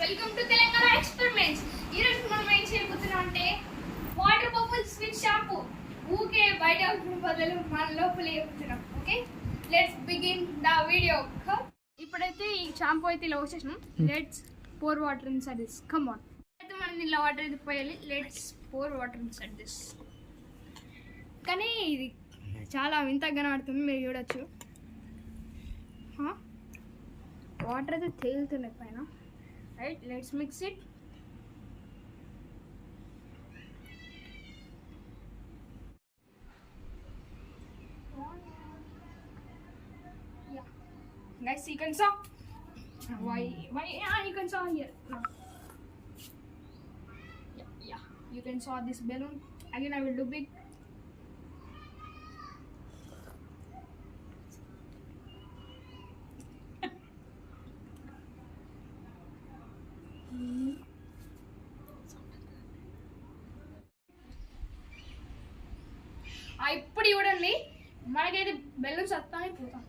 Welcome to Telangana experiments. ఈ రోజు మనం ఏం చేయబోతున్నాం అంటే వాటర్ బబుల్స్ విత్ షాంపూ. ఊకే బయట బదులు మన లోపల వేస్తున్నాం. Okay, let's begin the video. ఇప్పుడైతే ఈ షాంపూ అయితే ఇలా వచ్చేసినాం. Let's pour water inside this. Come on. అయితే మనం ఇలా వాటర్ అయితే పోయాలి. Let's pour water inside this. కానీ ఇది చాలా వింతగా కనబడుతుంది, మీరు చూడొచ్చు. వాటర్ అయితే తేలుతున్నాయి పైన. Right, let's mix it. Guys, you can saw. Why? Yeah, you can saw here. Yeah. You can saw this balloon. Again, I will do big. ఇప్పుడు చూడండి, మనకైతే బెలూన్స్ వస్తానే పోతాం.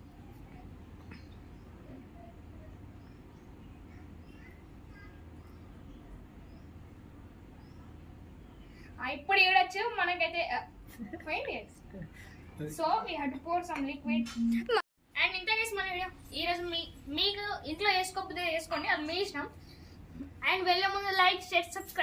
ఇప్పుడు చూడొచ్చు మనకైతే so we have to pour some liquid. And ఇంత చేసి మన వీడియో ఈరోజు మీకు ఇంట్లో వేసుకోకపోతే వేసుకోండి, అది మీ ఇష్టం. అండ్ వెళ్ళే ముందు లైక్, షేర్, సబ్స్క్రైబ్.